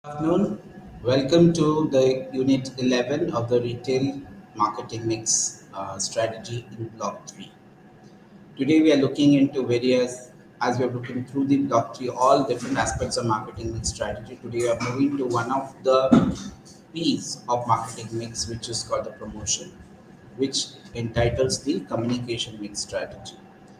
Afternoon. Welcome to the Unit 11 of the Retail Marketing Mix Strategy in Block 3. Today we are looking into as we are looking through the Block 3, all different aspects of marketing mix strategy. Today we are moving to one of the P's of marketing mix, which is called the promotion, which entitles the communication mix strategy.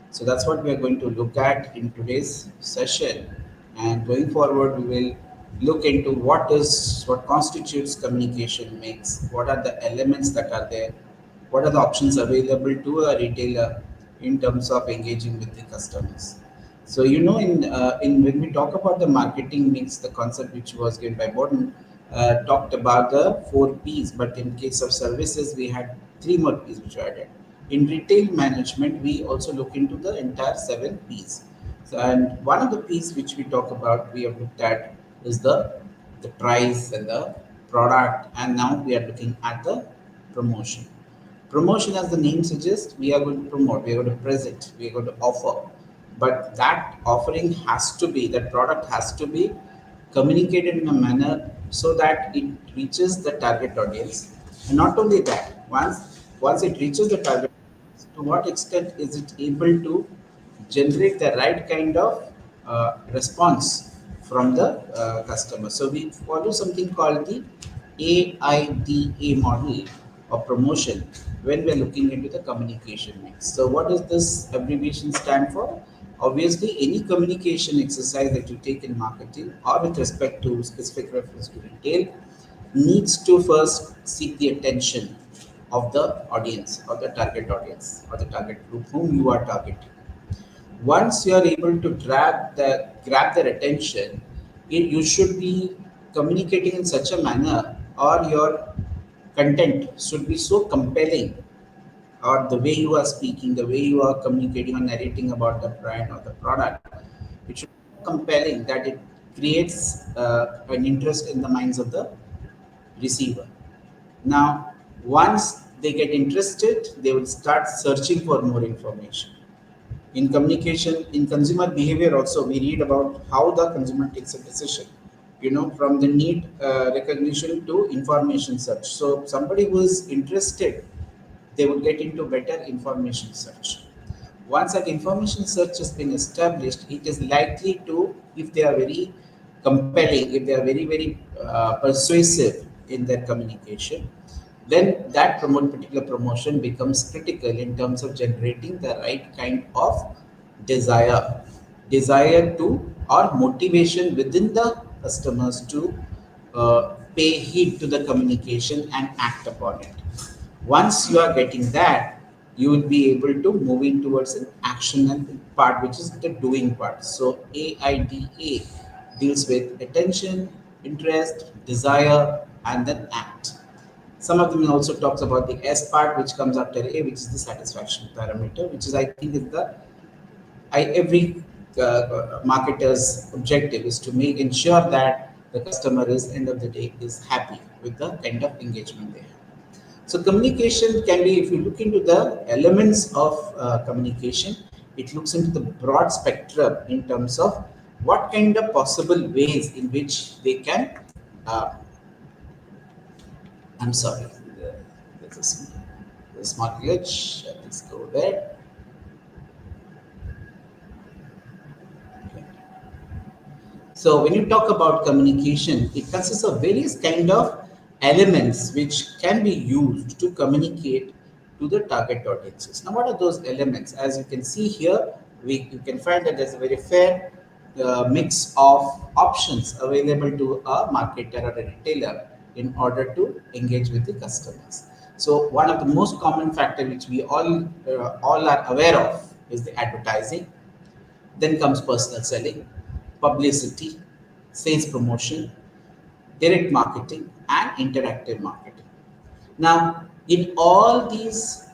So that's what we are going to look at in today's session. And going forward, we will look into what constitutes communication mix, what are the elements that are there, what are the options available to a retailer in terms of engaging with the customers. So in when we talk about the marketing mix, the concept which was given by Borden talked about the four P's, but in case of services, we had three more P's which were added. In retail management, we also look into the entire seven P's. So, and one of the P's which we talk about, we have looked at is the price and the product, and now we are looking at the promotion. Promotion, as the name suggests, we are going to promote, we are going to present, we are going to offer. But that offering has to be, that product has to be communicated in a manner so that it reaches the target audience. And not only that, once it reaches the target, to what extent is it able to generate the right kind of response from the customer. So we follow something called the AIDA model of promotion when we're looking into the communication mix. So what does this abbreviation stand for? Obviously, any communication exercise that you take in marketing or with respect to specific reference to retail needs to first seek the attention of the audience or the target audience or the target group whom you are targeting. Once you are able to grab their attention, you should be communicating in such a manner, or your content should be so compelling, or the way you are speaking, the way you are communicating or narrating about the brand or the product, it should be so compelling that it creates an interest in the minds of the receiver. Now, once they get interested, they will start searching for more information. In communication, in consumer behavior, also we read about how the consumer takes a decision. From the need recognition to information search. So, somebody who is interested, they will get into better information search. Once that information search has been established, it is likely to, if they are very compelling, if they are very persuasive in their communication, then that particular promotion becomes critical in terms of generating the right kind of desire, desire to, or motivation within the customers to pay heed to the communication and act upon it. Once you are getting that, you will be able to move in towards an action part, which is the doing part. So AIDA deals with attention, interest, desire, and then act. Some of them also talks about the S part, which comes after A, which is the satisfaction parameter, which is, I think, is the every marketer's objective is to make ensure that the customer is end of the day is happy with the kind of engagement they have. So communication can be, if you look into the elements of communication, it looks into the broad spectrum in terms of what kind of possible ways in which they can. Uh, I'm sorry, there's a small glitch. Let's go there. Okay. So when you talk about communication, it consists of various kind of elements which can be used to communicate to the target audiences. Now, what are those elements? As you can see here, you can find that there's a very fair mix of options available to a marketer or a retailer in order to engage with the customers. So one of the most common factor which we all are aware of is the advertising. Then comes personal selling, publicity, sales promotion, direct marketing, and interactive marketing. Now, in all these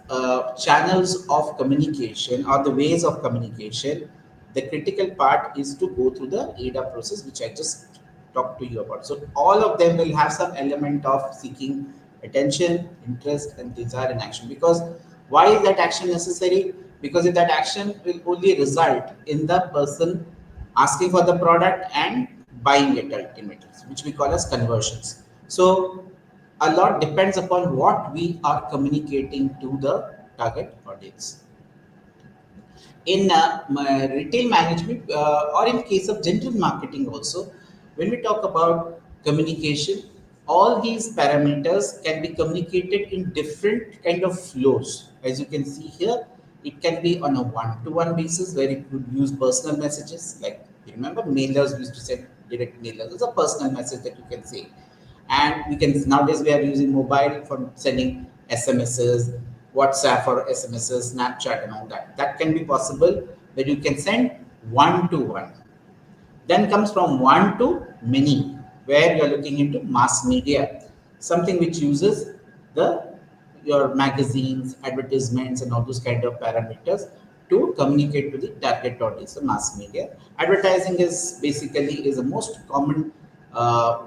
channels of communication or the ways of communication, the critical part is to go through the ADA process, which I just talked to you about. So, all of them will have some element of seeking attention, interest, and desire in action. Because why is that action necessary? Because if that action will only result in the person asking for the product and buying it ultimately, which we call as conversions. So a lot depends upon what we are communicating to the target audience. In my retail management or in case of general marketing also, when we talk about communication, all these parameters can be communicated in different kind of flows. As you can see here, it can be on a one-to-one basis where it would use personal messages, like you remember mailers used to send direct mailers. It's a personal message that you can say, and we can nowadays we are using mobile for sending SMSs, WhatsApp for SMSs, Snapchat, and all that. That can be possible that you can send one to one. Then comes from one to many, where you are looking into mass media, something which uses the your magazines, advertisements, and all those kind of parameters to communicate to the target audience, the mass media. Advertising is basically is the most common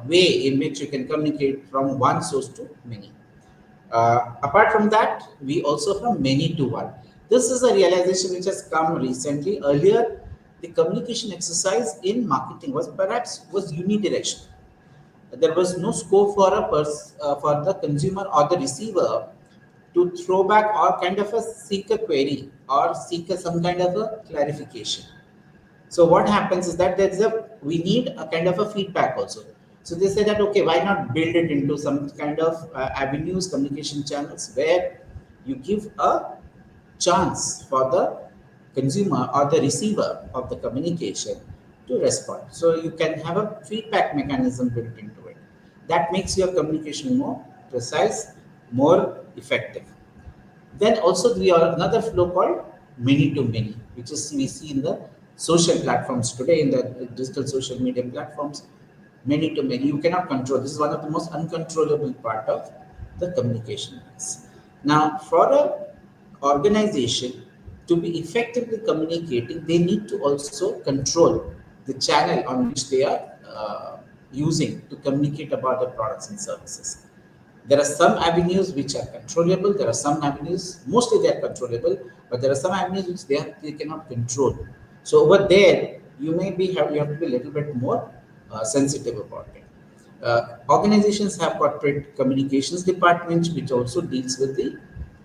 way in which you can communicate from one source to many. Apart from that, we also from many to one. This is a realization which has come recently. Earlier, the communication exercise in marketing was perhaps was unidirectional. There was no scope for for the consumer or the receiver to throw back or kind of a seek a query or seek some kind of a clarification. So what happens is that there's a we need a kind of a feedback also. So they say that okay, why not build it into some kind of avenues, communication channels where you give a chance for the consumer or the receiver of the communication to respond. So you can have a feedback mechanism built into it. That makes your communication more precise, more effective. Then also we have another flow called many to many, which is we see in the social platforms today, in the digital social media platforms, many to many. You cannot control. This is one of the most uncontrollable part of the communication mix. Now, for a organization to be effectively communicating, they need to also control the channel on which they are using to communicate about the products and services. There are some avenues which are controllable. There are some avenues, mostly they are controllable, but there are some avenues which they cannot control. So over there, you have to be a little bit more sensitive about it. Organizations have corporate communications departments, which also deals with the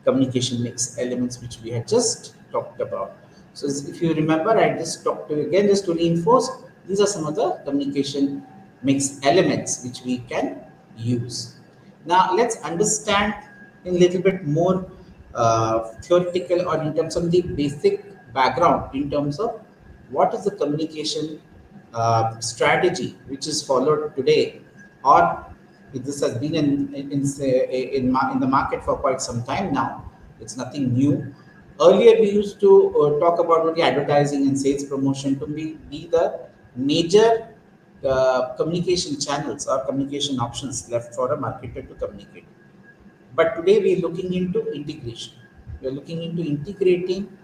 communication mix elements, which we had just talked about. So if you remember, I just talked to you again just to reinforce. These are some of the communication mix elements which we can use. Now let's understand in a little bit more theoretical or in terms of the basic background in terms of what is the communication strategy which is followed today, or this has been in the market for quite some time now. It's nothing new. Earlier, we used to talk about only advertising and sales promotion to be the major communication channels or communication options left for a marketer to communicate. But today we're looking into integration. We're looking into integrating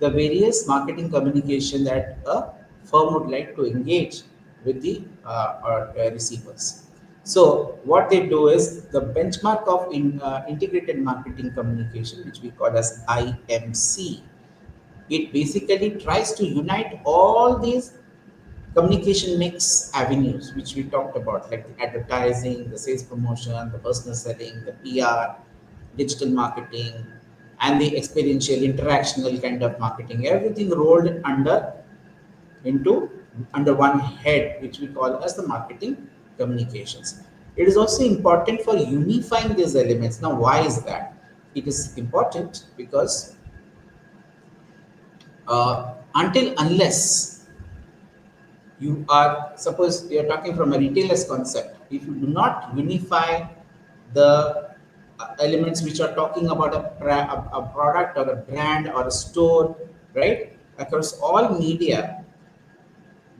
the various marketing communication that a firm would like to engage with the receivers. So what they do is the benchmark of integrated marketing communication, which we call as IMC. It basically tries to unite all these communication mix avenues which we talked about, like the advertising, the sales promotion, the personal selling, the PR, digital marketing, and the experiential interactional kind of marketing, everything rolled into under one head, which we call as the marketing communications. It is also important for unifying these elements. Now why is that? It is important because until unless you are, suppose you are talking from a retailer's concept, if you do not unify the elements which are talking about a product or a brand or a store, right, across all media,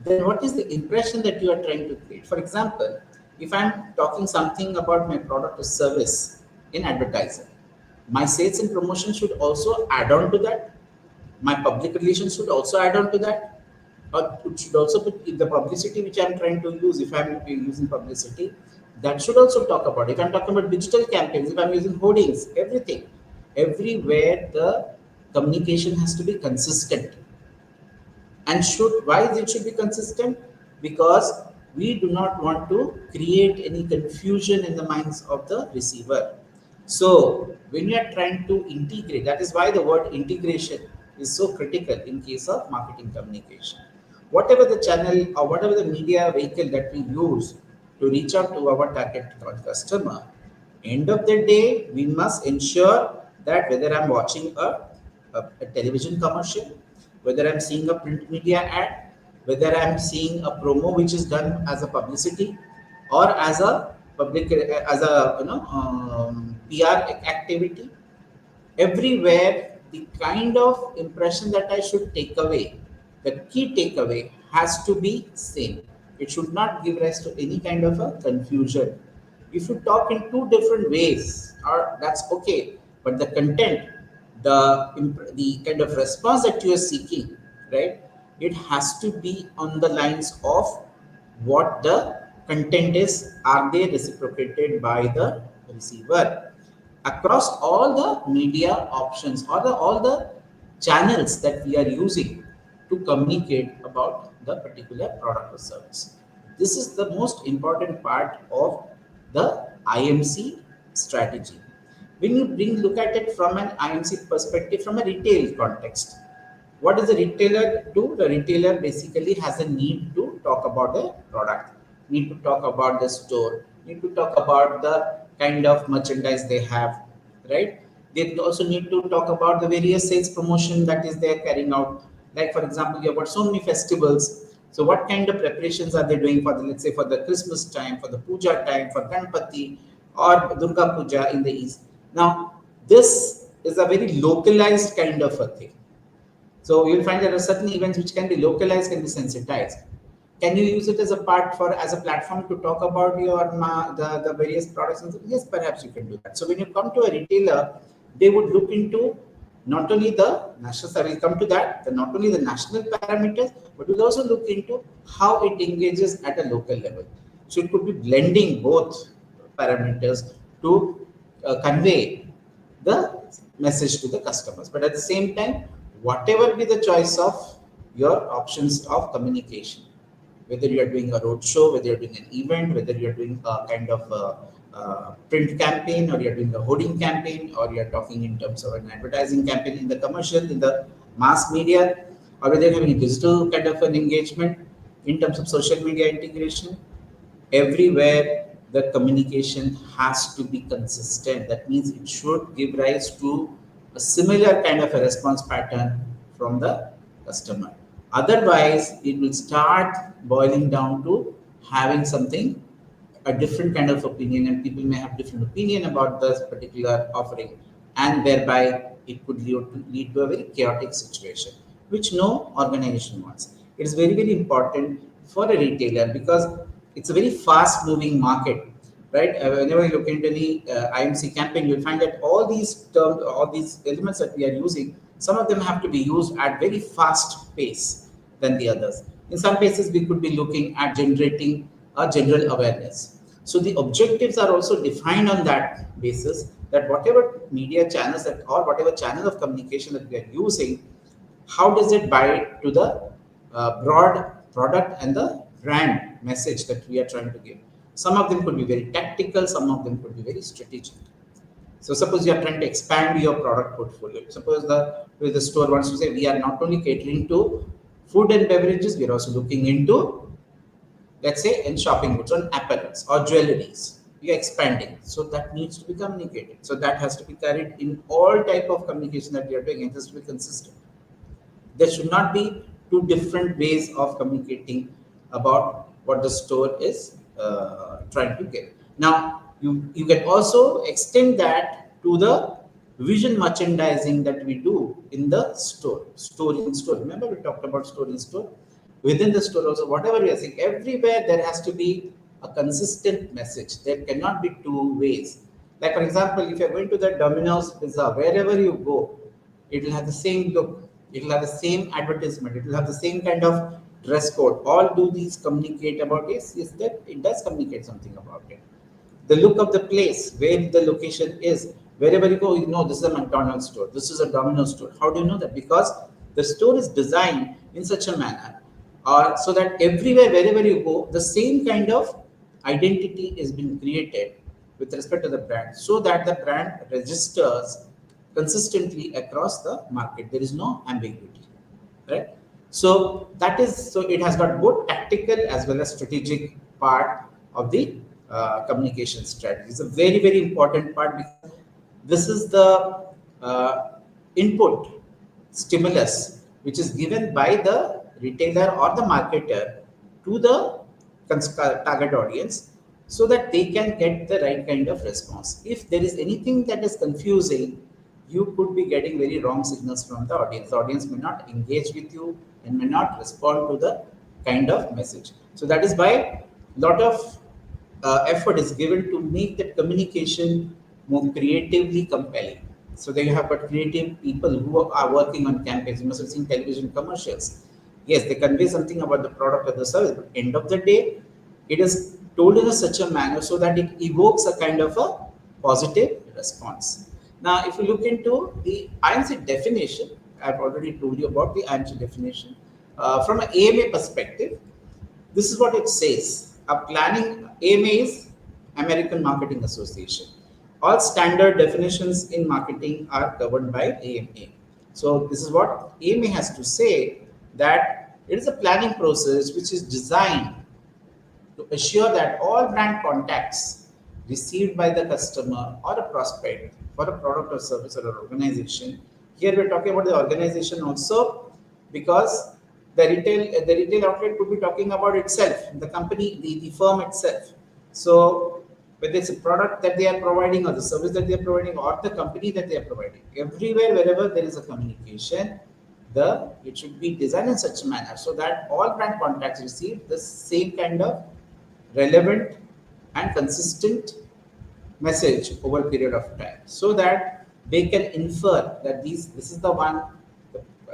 then what is the impression that you are trying to create? For example, if I'm talking something about my product or service in advertising, my sales and promotion should also add on to that. My public relations should also add on to that. Or it should also put in the publicity which I'm trying to use. If I'm using publicity, that should also talk about. If I'm talking about digital campaigns, if I'm using hoardings, everything, everywhere the communication has to be consistent. And should why it should be consistent? Because we do not want to create any confusion in the minds of the receiver. So when you are trying to integrate, that is why the word integration is so critical in case of marketing communication. Whatever the channel or whatever the media vehicle that we use to reach out to our target customer, end of the day, we must ensure that whether I'm watching a television commercial, whether I'm seeing a print media ad, whether I'm seeing a promo which is done as a publicity or as a public as a PR activity, everywhere the kind of impression that I should take away, the key takeaway has to be same. It should not give rise to any kind of a confusion. If you talk in two different ways, or that's okay, but the content, the kind of response that you are seeking, right? It has to be on the lines of what the content is. Are they reciprocated by the receiver? Across all the media options or all the channels that we are using to communicate about the particular product or service. This is the most important part of the IMC strategy. When you look at it from an IMC perspective, from a retail context, what does the retailer do? The retailer basically has a need to talk about the product, need to talk about the store, need to talk about the kind of merchandise they have, right? They also need to talk about the various sales promotion that is they're carrying out. Like for example, you have got so many festivals. So what kind of preparations are they doing for the, let's say, for the Christmas time, for the puja time, for Ganpati or Durga Puja in the east? Now, this is a very localized kind of a thing. So you'll find there are certain events which can be localized, can be sensitized. Can you use it as a part for as a platform to talk about the various products? And yes, perhaps you can do that. So when you come to a retailer, they would look into not only the national, I will come to that, not only the national parameters, but will also look into how it engages at a local level. So it could be blending both parameters to convey the message to the customers. But at the same time, whatever be the choice of your options of communication, whether you are doing a roadshow, whether you're doing an event, whether you're doing a kind of a print campaign, or you're doing a hoarding campaign, or you're talking in terms of an advertising campaign in the commercial, in the mass media, or whether you're having a digital kind of an engagement in terms of social media integration, everywhere the communication has to be consistent. That means it should give rise to a similar kind of a response pattern from the customer. Otherwise, it will start boiling down to having something, a different kind of opinion, and people may have different opinion about this particular offering, and thereby it could lead to a very chaotic situation, which no organization wants. It is very, very important for a retailer because it's a very fast moving market, right? Whenever you look into any IMC campaign, you'll find that all these terms, all these elements that we are using, some of them have to be used at very fast pace than the others. In some cases, we could be looking at generating a general awareness. So the objectives are also defined on that basis, that whatever media channels that or whatever channel of communication that we are using, how does it bite to the broad product and the brand message that we are trying to give. Some of them could be very tactical, some of them could be very strategic. So suppose you are trying to expand your product portfolio. Suppose the store wants to say we are not only catering to food and beverages, we are also looking into, let's say, in shopping goods, on apparels or jewelries. We are expanding, so that needs to be communicated. So that has to be carried in all type of communication that we are doing. It has to be consistent. There should not be two different ways of communicating about what the store is trying to get. Now, you can also extend that to the vision merchandising that we do in the store in store. Remember, we talked about store in store. Within the store also, whatever we are saying, everywhere there has to be a consistent message. There cannot be two ways. Like for example, if you're going to the Domino's Pizza, wherever you go, it will have the same look, it will have the same advertisement, it will have the same kind of dress code. All do these communicate about this? Is that it does communicate something about it. The look of the place, where the location is, wherever you go, you know this is a McDonald's store, this is a Domino's store. How do you know that? Because the store is designed in such a manner so that everywhere, wherever you go, the same kind of identity is being created with respect to the brand, so that the brand registers consistently across the market. There is no ambiguity, right? So that is, so it has got both tactical as well as strategic part of the communication strategy. It's a very, very important part, because this is the uh, input stimulus which is given by the retailer or the marketer to the target audience, so that they can get the right kind of response. If there is anything that is confusing, you could be getting very wrong signals from the audience. The audience may not engage with you and may not respond to the kind of message. So that is why a lot of effort is given to make that communication more creatively compelling. So they have got creative people who are working on campaigns. You must have seen television commercials. Yes, they convey something about the product or the service, but end of the day, it is told in a such a manner so that it evokes a kind of a positive response. Now, if you look into the IMC definition, I've already told you about the IMC definition. From an AMA perspective, this is what it says. A planning, AMA is American Marketing Association. All standard definitions in marketing are covered by AMA. So this is what AMA has to say, that it is a planning process which is designed to assure that all brand contacts received by the customer or a prospect for a product or service or an organization. Here we're talking about the organization also, because the retail outlet could be talking about itself, the company, the firm itself. So whether it's a product that they are providing or the service that they are providing or the company that they are providing, everywhere wherever there is a communication, the it should be designed in such a manner so that all brand contacts receive the same kind of relevant and consistent message over a period of time, so that they can infer that this is the one,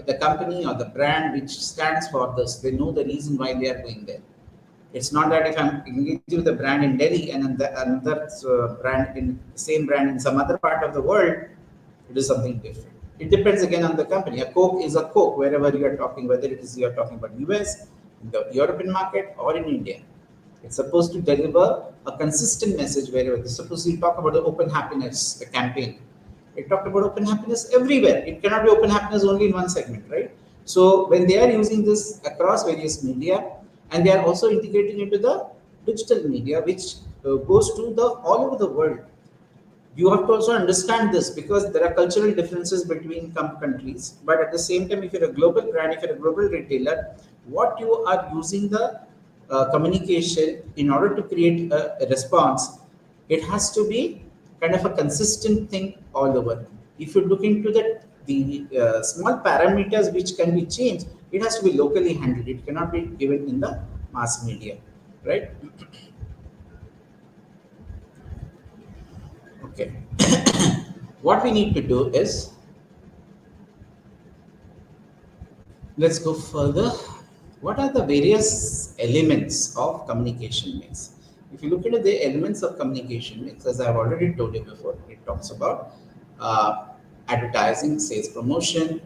the company or the brand which stands for this. They know the reason why they are going there. It's not that if I'm engaging with a brand in Delhi and another brand in same brand in some other part of the world, it is something different. It depends again on the company. A Coke is a Coke wherever you are talking, whether it is you are talking about US, in the European market, or in India. It's supposed to deliver a consistent message wherever. Suppose you talk about the open happiness campaign. It talked about open happiness everywhere. It cannot be open happiness only in one segment, right? So when they are using this across various media, and they are also integrating into the digital media, which goes to the all over the world, you have to also understand this, because there are cultural differences between countries. But at the same time, if you're a global brand, if you're a global retailer, what you are using the communication in order to create a response, it has to be kind of a consistent thing all over. If you look into the small parameters which can be changed, it has to be locally handled. It cannot be given in the mass media, right? Okay. What we need to do is, let's go further. What are the various elements of communication mix? If you look at the elements of communication mix, as I've already told you before, it talks about uh, advertising, sales promotion,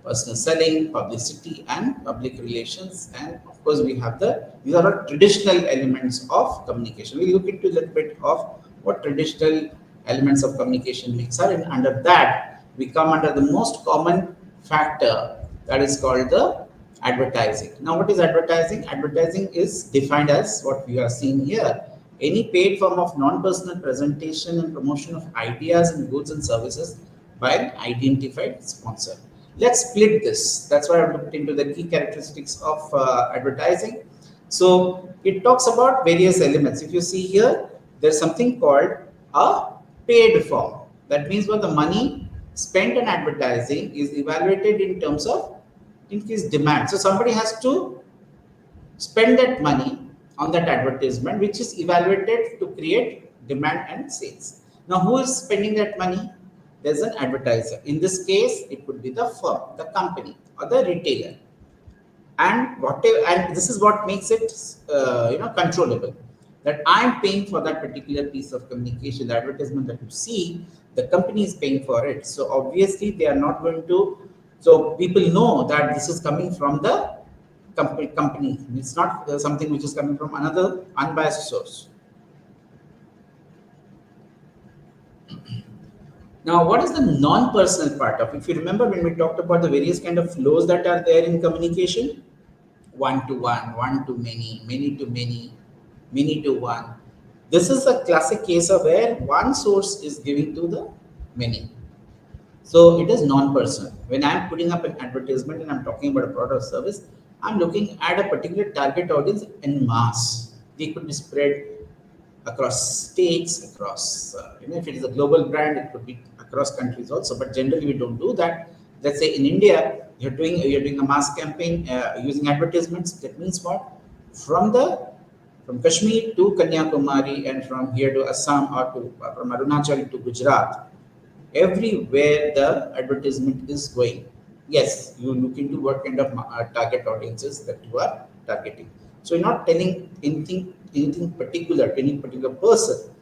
personal selling, publicity, and public relations. And of course, we have these are all traditional elements of communication. We look into a little bit of what traditional elements of communication mix are, and under that, we come under the most common factor, that is called the advertising. Now, what is advertising? Advertising is defined as what we are seeing here: any paid form of non-personal presentation and promotion of ideas and goods and services by an identified sponsor. Let's split this. That's why I looked into the key characteristics of advertising. So it talks about various elements. If you see here, there's something called a paid form. That means what the money spent on advertising is evaluated in terms of increased demand. So somebody has to spend that money on that advertisement, which is evaluated to create demand and sales. Now, who is spending that money? There's an advertiser. In this case, it could be the firm, the company, or the retailer. And whatever, and this is what makes it, controllable. That I'm paying for that particular piece of communication, the advertisement that you see, the company is paying for it. So obviously, they are not going to. So people know that this is coming from the company. It's not something which is coming from another unbiased source. Now, what is the non-personal part of? If you remember when we talked about the various kind of flows that are there in communication, one to one to many to many to one. This is a classic case of where one source is giving to the many. So it is non-personal. When I'm putting up an advertisement and I'm talking about a product or service, I'm looking at a particular target audience in mass. They could be spread across states, across, if it is a global brand, it could be across countries also. But generally, we don't do that. Let's say in India, you're doing a mass campaign using advertisements. That means what? From the from Kashmir to Kanyakumari and from here to Assam or to from Arunachal to Gujarat, everywhere the advertisement is going. Yes, you look into what kind of target audiences that you are targeting. So you're not telling anything particular to any particular person.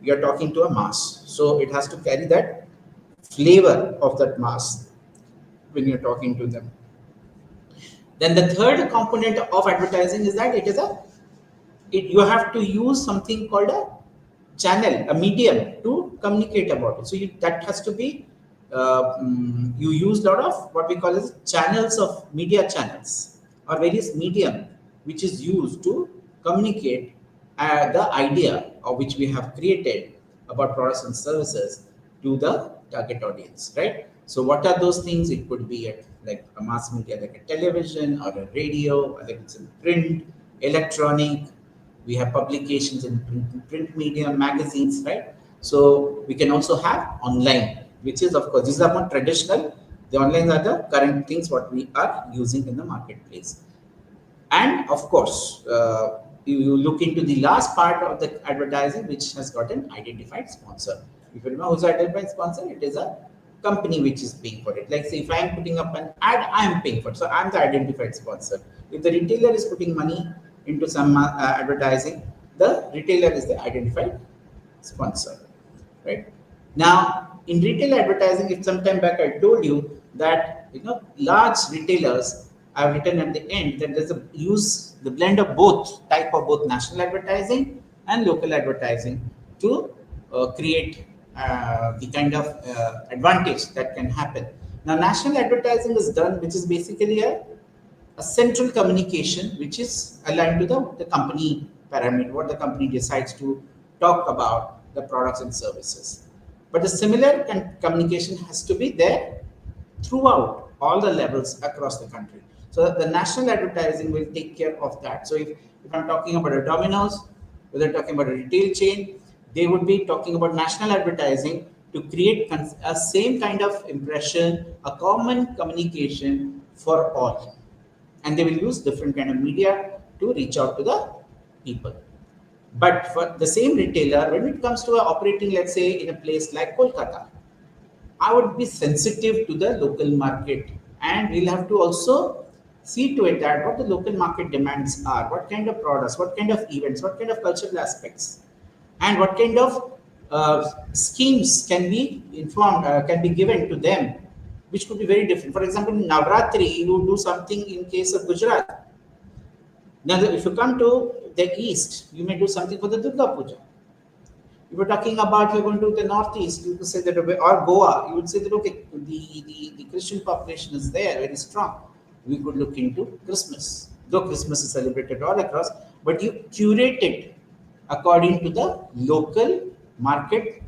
You're talking to a mass. So it has to carry that flavor of that mass when you're talking to them. Then the third component of advertising is that you have to use something called a channel, a medium to communicate about it. So that has to be you use a lot of what we call as channels of media channels or various medium which is used to communicate the idea of which we have created about products and services to the target audience, right? So what are those things? It could be like a mass media, like a television or a radio, or like it's in print, electronic. We have publications in print media, magazines, right? So we can also have online, which is of course these are more traditional. The online are the current things what we are using in the marketplace. And of course, you look into the last part of the advertising, which has got an identified sponsor. If you remember who's the identified sponsor, it is a company which is paying for it. Like say, if I am putting up an ad, I am paying for it. So I am the identified sponsor. If the retailer is putting money into some advertising, the retailer is the identified sponsor, right? Now, in retail advertising, if some time back I told you that large retailers have written at the end that there's a use the blend of both type of both national advertising and local advertising to create the kind of advantage that can happen. Now, national advertising is done, which is basically a central communication which is aligned to the company parameter, what the company decides to talk about the products and services. But the similar communication has to be there throughout all the levels across the country. So the national advertising will take care of that. So if I'm talking about a Domino's, whether talking about a retail chain, they would be talking about national advertising to create a same kind of impression, a common communication for all. And they will use different kind of media to reach out to the people. But for the same retailer, when it comes to operating, let's say, in a place like Kolkata, I would be sensitive to the local market, and we'll have to also see to it that what the local market demands are, what kind of products, what kind of events, what kind of cultural aspects, and what kind of schemes can be informed, can be given to them, which could be very different. For example, in Navratri, you do something in case of Gujarat. Now, if you come to the east, you may do something for the Durga Puja. If you're talking about you're going to the northeast, you could say that, or Goa, you would say that okay, the Christian population is there very strong. We could look into Christmas, though Christmas is celebrated all across, but you curate it according to the local market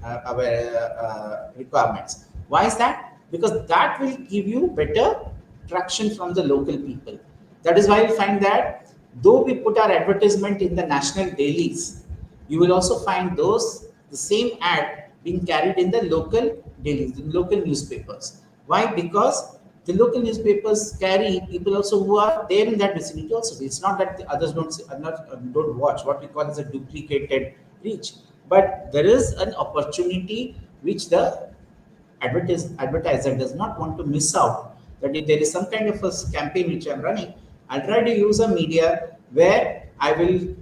requirements. Why is that? Because that will give you better traction from the local people. That is why you find that though we put our advertisement in the national dailies, you will also find the same ad being carried in the local dailies, the local newspapers. Why? Because the local newspapers carry people also who are there in that vicinity also. It's not that the others don't watch what we call as a duplicated reach, but there is an opportunity which the advertiser does not want to miss out. That if there is some kind of a campaign which I'm running, I'll try to use a media where I will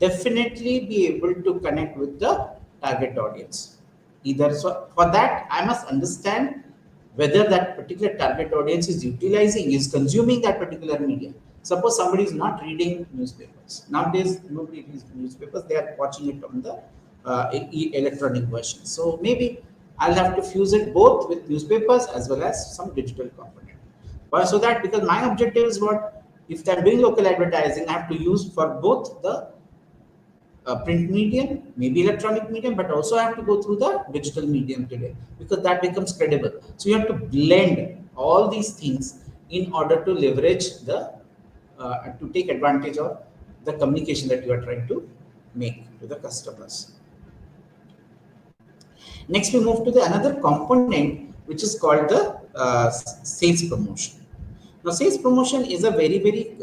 definitely be able to connect with the target audience. Either so for that, I must understand whether that particular target audience is consuming that particular media. Suppose somebody is not reading newspapers. Nowadays, nobody reads newspapers. They are watching it on the electronic version. So maybe I'll have to fuse it both with newspapers as well as some digital component. But so that because my objective is what if I'm doing local advertising, I have to use for both the print medium, maybe electronic medium, but also I have to go through the digital medium today because that becomes credible. So you have to blend all these things in order to leverage to take advantage of the communication that you are trying to make to the customers. Next, we move to the another component which is called the sales promotion. Now, sales promotion is a very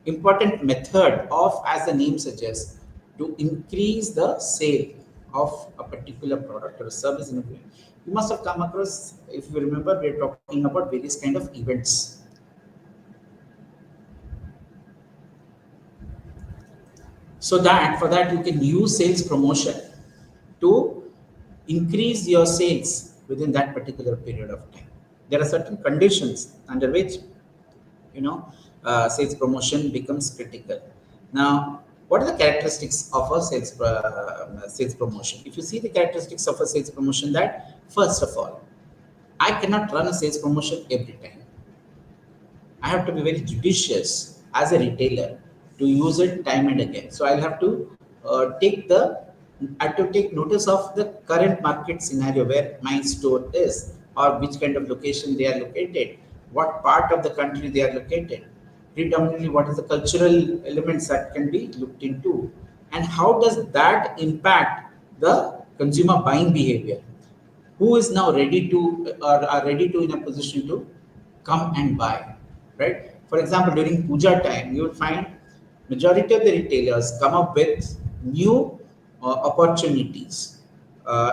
important method of, as the name suggests, to increase the sale of a particular product or a service in a way. You must have come across, if you remember, we are talking about various kind of events. So that for that you can use sales promotion to increase your sales within that particular period of time. There are certain conditions under which sales promotion becomes critical. Now, what are the characteristics of a sales promotion? If you see the characteristics of a sales promotion, that first of all, I cannot run a sales promotion every time. I have to be very judicious as a retailer to use it time and again. So I'll have to I have to take notice of the current market scenario where my store is, or which kind of location they are located, what part of the country they are located, predominantly what is the cultural elements that can be looked into, and how does that impact the consumer buying behavior, who is now ready to or are ready to in a position to come and buy, right? For example, during puja time, you will find majority of the retailers come up with new opportunities.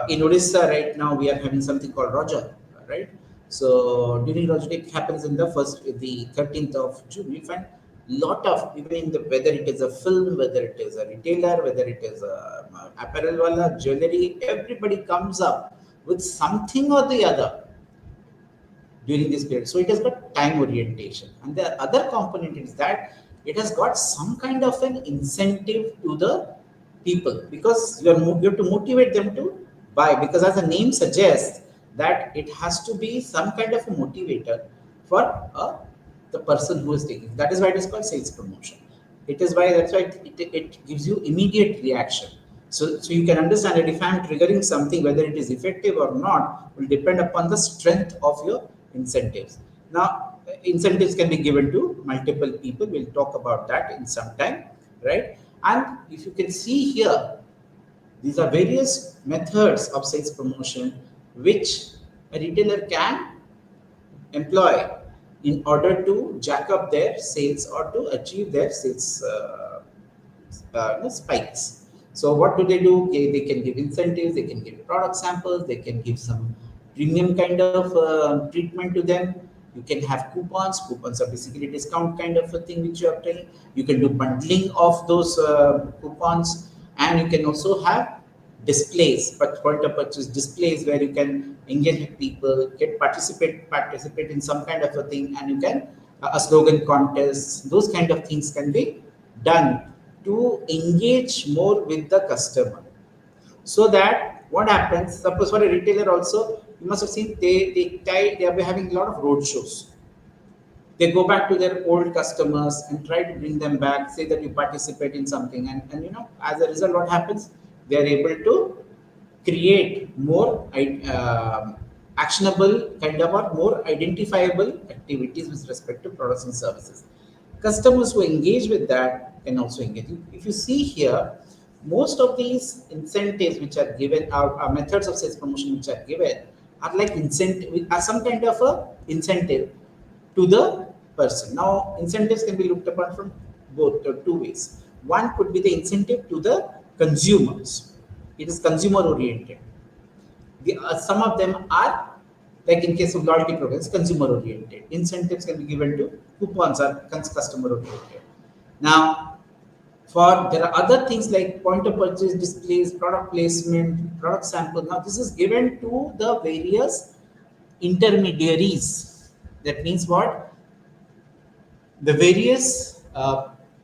In Odisha right now, we are having something called Raja, right? So during Raja, it happens in the 13th of June. You find lot of, even in the, whether it is a film, whether it is a retailer, whether it is a apparel wala, jewelry, everybody comes up with something or the other during this period. So it has got time orientation. And the other component is that it has got some kind of an incentive to the people, because you have to motivate them to buy, because as the name suggests that it has to be some kind of a motivator for the person who is taking. That is why it is called sales promotion. It is why that's why it gives you immediate reaction. So you can understand that if I am triggering something, whether it is effective or not, will depend upon the strength of your incentives. Now, incentives can be given to multiple people. We'll talk about that in some time, right? And if you can see here, these are various methods of sales promotion which a retailer can employ in order to jack up their sales or to achieve their sales spikes. So what do? They can give incentives, they can give product samples, they can give some premium kind of treatment to them. You can have coupons. Coupons are basically discount kind of a thing which you are telling. You can do bundling of those coupons, and you can also have displays, but point of purchase displays where you can engage with people, participate in some kind of a thing, and you can a slogan contest. Those kind of things can be done to engage more with the customer. So that what happens? Suppose for a retailer also, you must have seen they are having a lot of road shows. They go back to their old customers and try to bring them back, say that you participate in something, and as a result, what happens? They are able to create more actionable kind of or more identifiable activities with respect to products and services. Customers who engage with that can also engage. If you see here, most of these incentives which are given are methods of sales promotion which are given are like incentive, are some kind of a incentive to the person. Now, incentives can be looked upon from both two ways. One could be the incentive to the consumers. It is consumer oriented. Some of them are, like in case of loyalty programs, consumer oriented. Incentives can be given to coupons are customer oriented. Now, there are other things like point of purchase displays, product placement, product sample. Now, this is given to the various intermediaries. That means what? the various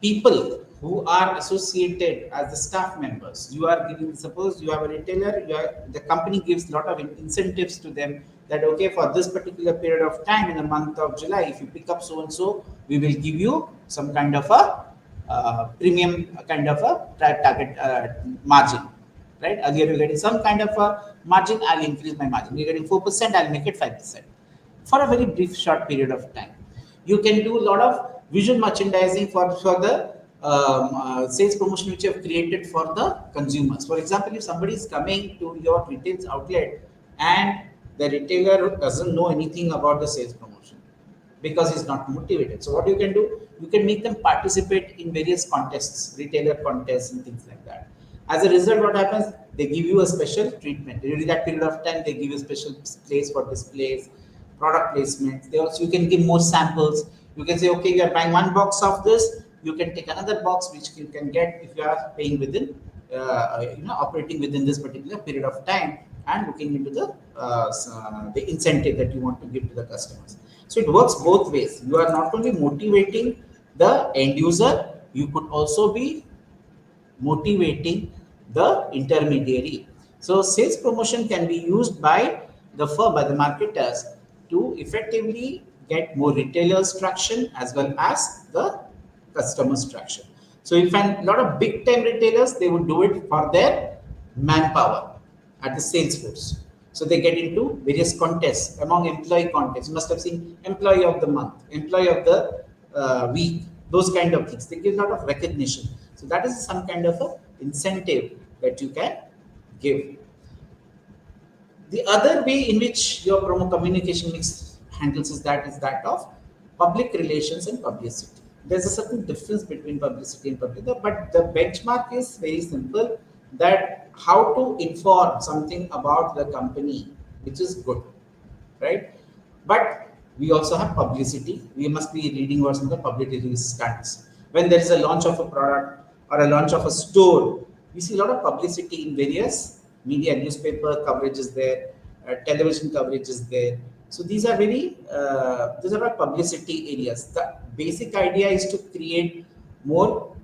people who are associated as the staff members. You are giving, suppose you have a retailer, the company gives a lot of incentives to them that okay, for this particular period of time in the month of July, if you pick up so and so, we will give you some kind of a premium kind of a target margin, right? Earlier you're getting some kind of a margin, I'll increase my margin. You're getting 4%, I'll make it 5% for a very brief short period of time. You can do a lot of visual merchandising for the sales promotion which you have created for the consumers. For example, if somebody is coming to your retail outlet and the retailer doesn't know anything about the sales promotion because he's not motivated. So what you can do, you can make them participate in various contests, retailer contests and things like that. As a result, what happens? They give you a special treatment. During that period of time, they give you a special place for displays, product placements. They also, you can give more samples. You can say, okay, you are buying one box of this, you can take another box which you can get if you are paying within, operating within this particular period of time and looking into the incentive that you want to give to the customers. So it works both ways. You are not only motivating the end user, you could also be motivating the intermediary. So sales promotion can be used by the firm, by the marketers to effectively get more retailers traction as well as the customers traction. So if a lot of big time retailers, they would do it for their manpower at the sales force. So they get into various contests among employee contests. You must have seen employee of the month, employee of the week, those kind of things. They give a lot of recognition. So that is some kind of a incentive that you can give. The other way in which your promo communication mix handles is that of public relations and publicity. There's a certain difference between publicity and public, but the benchmark is very simple, that how to inform something about the company, which is good, right? But we also have publicity. We must be reading what's in the public release stands. When there is a launch of a product or a launch of a store, we see a lot of publicity in various media, newspaper coverage is there, television coverage is there. So these are all publicity areas. The basic idea is to create more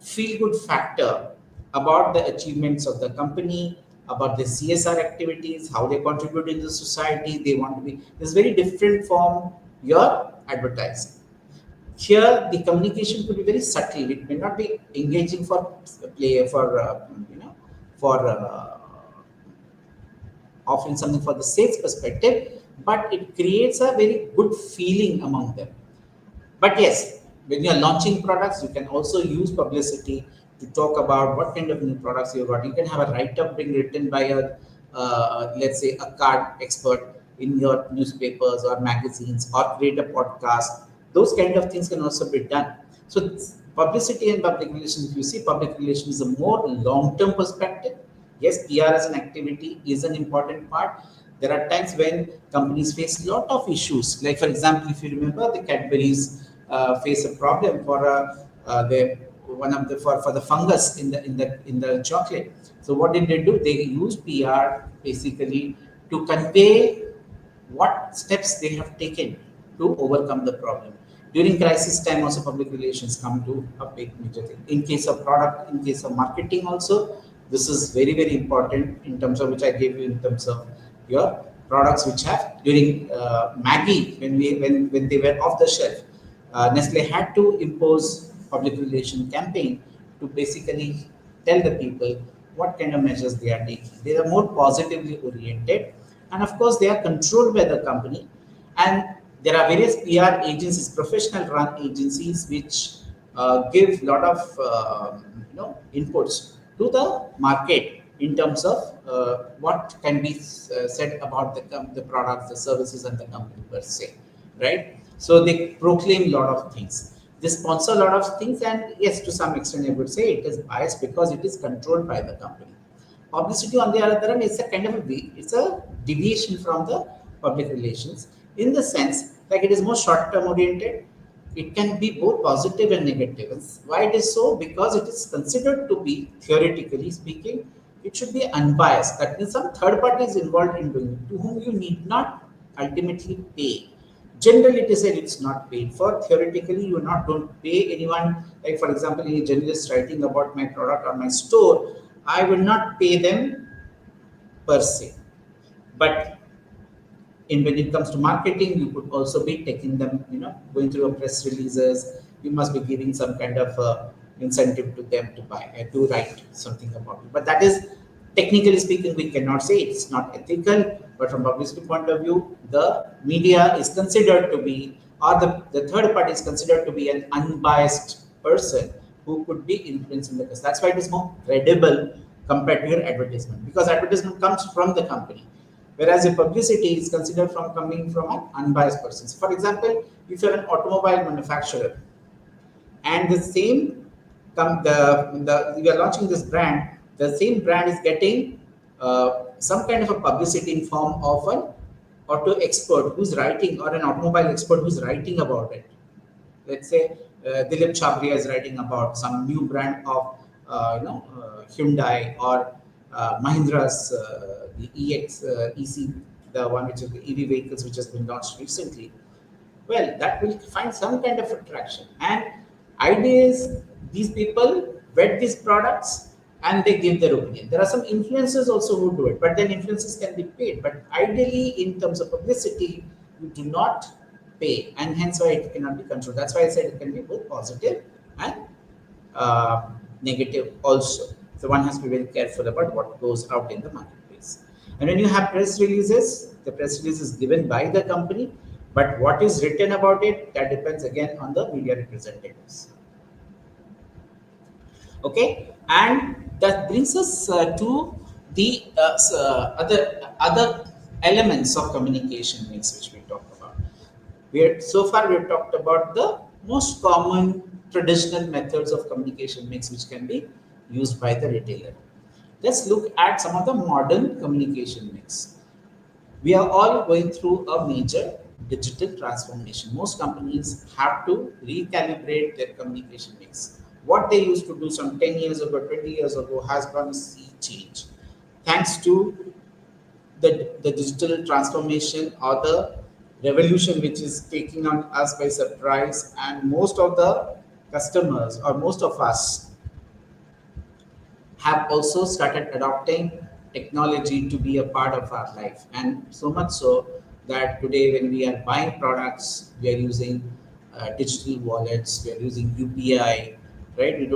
feel good factor about the achievements of the company, about the CSR activities, how they contribute in the society. They want to be, this is very different from your advertising. Here, the communication could be very subtle. It may not be engaging for play for for offering something for the sales perspective, but it creates a very good feeling among them. But yes, when you are launching products, you can also use publicity to talk about what kind of new products you got. You can have a write-up being written by a, let's say, a card expert in your newspapers or magazines, or create a podcast. Those kind of things can also be done. So publicity and public relations, if you see, public relations is a more long-term perspective. Yes, PR as an activity is an important part. There are times when companies face a lot of issues. Like for example, if you remember, the Cadbury's face a problem for the one of the for the fungus in the chocolate. So what did they do? They used PR basically to convey what steps they have taken to overcome the problem. During crisis time, also public relations come to a big major thing. In case of product, in case of marketing, also this is very very important in terms of which I gave you in terms of your products which have during Maggie when they were off the shelf, Nestle had to impose public relation campaign to basically tell the people what kind of measures they are taking. They are more positively oriented, and of course they are controlled by the company. And there are various PR agencies, professional run agencies, which give lot of inputs to the market in terms of what can be said about the products, the services, and the company per se, right? So they proclaim a lot of things. They sponsor a lot of things, and yes, to some extent, I would say it is biased because it is controlled by the company. Publicity, on the other hand, is a kind of it's a deviation from the public relations in the sense like it is more short-term oriented. It can be both positive and negative. And why it is so? Because it is considered to be, theoretically speaking, it should be unbiased. That means some third party is involved in doing it, to whom you need not ultimately pay. Generally, it is said it's not paid for. Theoretically, you not don't pay anyone. Like for example, any journalist writing about my product or my store, I will not pay them per se. But in when it comes to marketing, you could also be taking them, going through a press releases. You must be giving some kind of incentive to them to buy to write something about it. But that is technically speaking, we cannot say it's not ethical. But from publicity point of view, the media is considered to be, or the third party is considered to be an unbiased person who could be influencing the press. That's why it is more credible compared to your advertisement, because advertisement comes from the company, whereas your publicity is considered from coming from an unbiased person. So for example, if you're an automobile manufacturer and the same the you are launching this brand, the same brand is getting some kind of a publicity in form of an auto expert who's writing, or an automobile expert who's writing about it. Let's say Dilip Chabria is writing about some new brand of Hyundai, or Mahindra's the EC, the one which is the EV vehicles which has been launched recently. Well, that will find some kind of attraction. And idea is these people vet these products and they give their opinion. There are some influencers also who do it, but then influencers can be paid. But ideally, in terms of publicity, you do not pay, and hence why it cannot be controlled. That's why I said it can be both positive and negative also. So one has to be very careful about what goes out in the marketplace. And when you have press releases, the press release is given by the company, but what is written about it, that depends again on the media representatives. Okay, and that brings us to the other elements of communication mix which we talked about. So far we've talked about the most common traditional methods of communication mix which can be used by the retailer. Let's look at some of the modern communication mix. We are all going through a major digital transformation. Most companies have to recalibrate their communication mix. What they used to do some 10 years ago, 20 years ago has gone a sea change. Thanks to the digital transformation, or the revolution which is taking on us by surprise, and most of the customers, or most of us, have also started adopting technology to be a part of our life. And so much so that today when we are buying products, we are using digital wallets, we are using UPI, right? We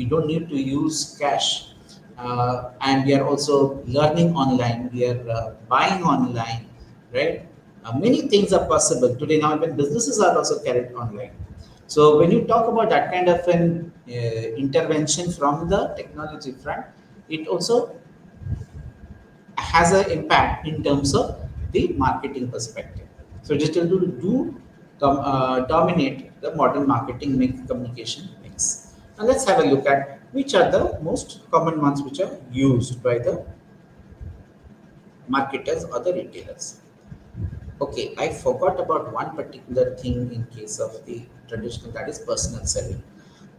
don't need to use cash. And we are also learning online, we are buying online, right? Many things are possible today. Now even businesses are also carried online. So when you talk about that kind of an intervention from the technology front, it also has an impact in terms of the marketing perspective. So digital tools do dominate the modern marketing communication mix. Now let's have a look at which are the most common ones which are used by the marketers or the retailers. Okay, I forgot about one particular thing in case of the traditional, that is personal selling.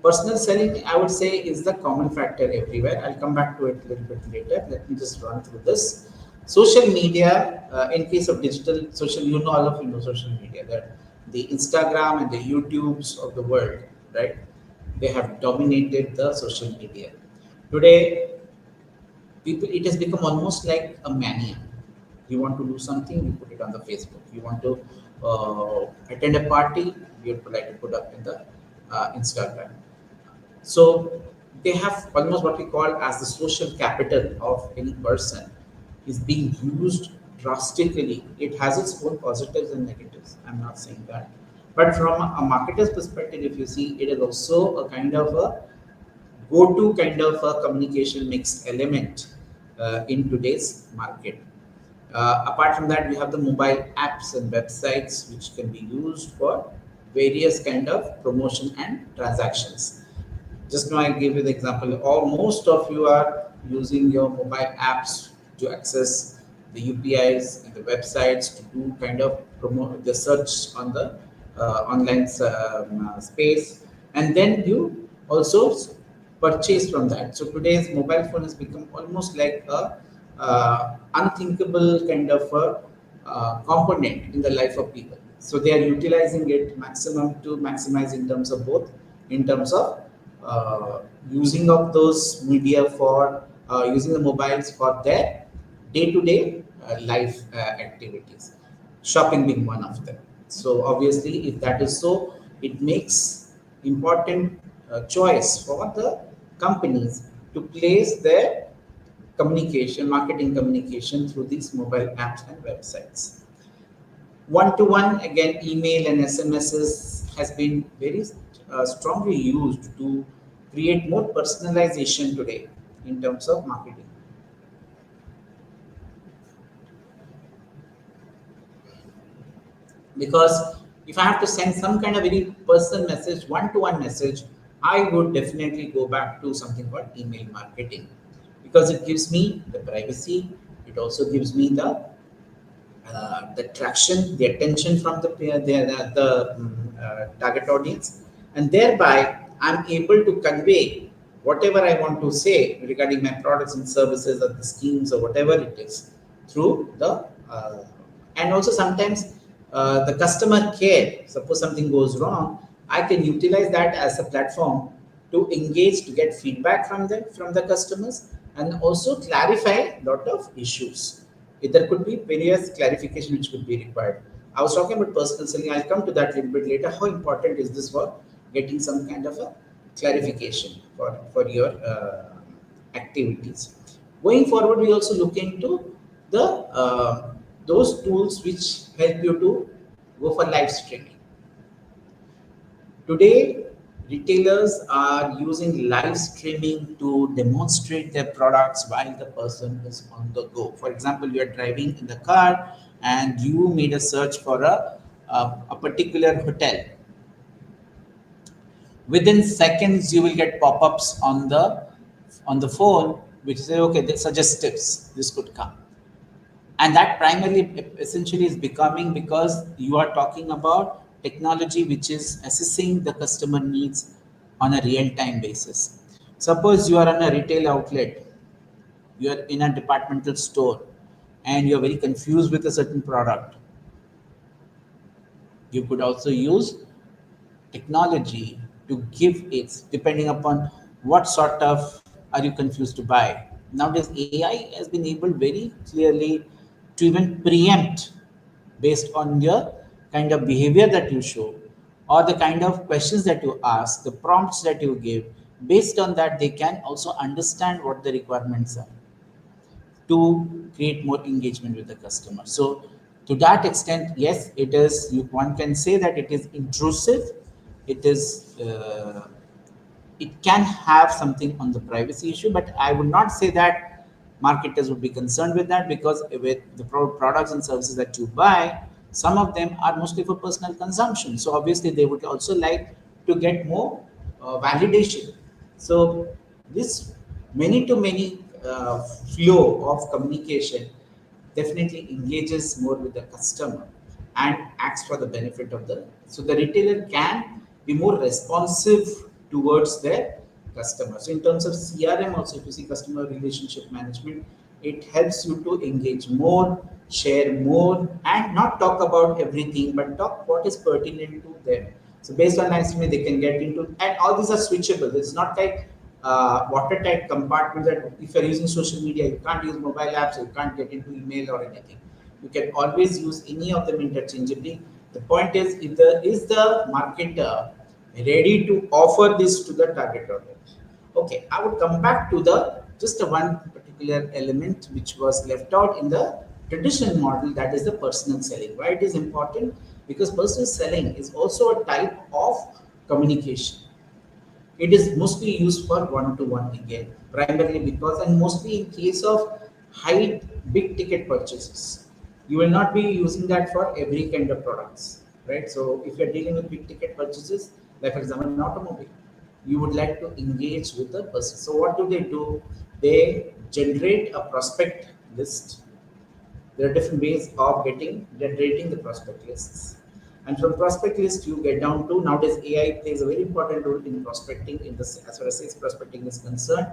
Personal selling, I would say, is the common factor everywhere. I'll come back to it a little bit later. Let me just run through this. Social media, in case of digital social, all of you know social media, that the Instagram and the YouTubes of the world, right? They have dominated the social media. Today, people, it has become almost like a mania. You want to do something, you put it on the Facebook. You want to attend a party, you would like to put up in the Instagram. So they have almost what we call as the social capital of any person is being used drastically. It has its own positives and negatives, I'm not saying that, but from a marketer's perspective, if you see, it is also a kind of a go-to kind of a communication mix element in today's market. Apart from that, we have the mobile apps and websites which can be used for various kind of promotion and transactions. Just now I gave you the example. Most of you are using your mobile apps to access the UPIs and the websites to do kind of promote the search on the online space, and then you also purchase from that. So today's mobile phone has become almost like a unthinkable kind of a component in the life of people. So they are utilizing it maximum to maximize in terms of both, in terms of uh, using of those media for using the mobiles for their day-to-day life activities, shopping being one of them. So obviously, if that is so, it makes important choice for the companies to place their communication, marketing communication through these mobile apps and websites. One to one, again, email and SMSs has been very strongly used to create more personalization today in terms of marketing. Because if I have to send some kind of very personal message, one to one message, I would definitely go back to something called email marketing, because it gives me the privacy, it also gives me the traction, the attention from the target audience, and thereby I'm able to convey whatever I want to say regarding my products and services or the schemes or whatever it is through the and also sometimes the customer care. Suppose something goes wrong, I can utilize that as a platform to engage, to get feedback from them, from the customers, and also clarify a lot of issues. There could be various clarification which could be required. I was talking about personal selling. I'll come to that a little bit later. How important is this for getting some kind of a clarification for your activities? Going forward, we also look into the those tools which help you to go for live streaming. Today, retailers are using live streaming to demonstrate their products while the person is on the go. For example, you are driving in the car and you made a search for a particular hotel. Within seconds, you will get pop-ups on the phone which say, okay, they suggest tips. This could come, and that primarily essentially is becoming because you are talking about technology which is assessing the customer needs on a real time basis. Suppose you are on a retail outlet, you are in a departmental store, and you are very confused with a certain product. You could also use technology to give it, depending upon what sort of are you confused to buy. Nowadays AI has been able very clearly to even preempt, based on your kind of behavior that you show or the kind of questions that you ask, the prompts that you give. Based on that, they can also understand what the requirements are to create more engagement with the customer. So to that extent, yes, it is. One can say that it is intrusive. It is. It can have something on the privacy issue, but I would not say that marketers would be concerned with that, because with the products and services that you buy, some of them are mostly for personal consumption. So obviously, they would also like to get more validation. So this many to many flow of communication definitely engages more with the customer and acts for the benefit of the, so the retailer can be more responsive towards their customers. So in terms of CRM also, if you see customer relationship management, it helps you to engage more, share more, and not talk about everything, but talk what is pertinent to them. So based on estimate, they can get into, and all these are switchable. It's not like watertight compartment that if you're using social media, you can't use mobile apps, you can't get into email or anything. You can always use any of them interchangeably. The point is the marketer ready to offer this to the target audience? Okay, I would come back to the just a one particular element which was left out in the traditional model, that is the personal selling. Why it is important? Because personal selling is also a type of communication. It is mostly used for one to one again, primarily because, and mostly in case of high big ticket purchases. You will not be using that for every kind of products, right? So if you're dealing with big ticket purchases, like for example, an automobile, you would like to engage with the person. So what do? They generate a prospect list. There are different ways of getting generating the prospect lists. And from prospect list, you get down to, nowadays AI plays a very important role in prospecting in this, as far as sales prospecting is concerned.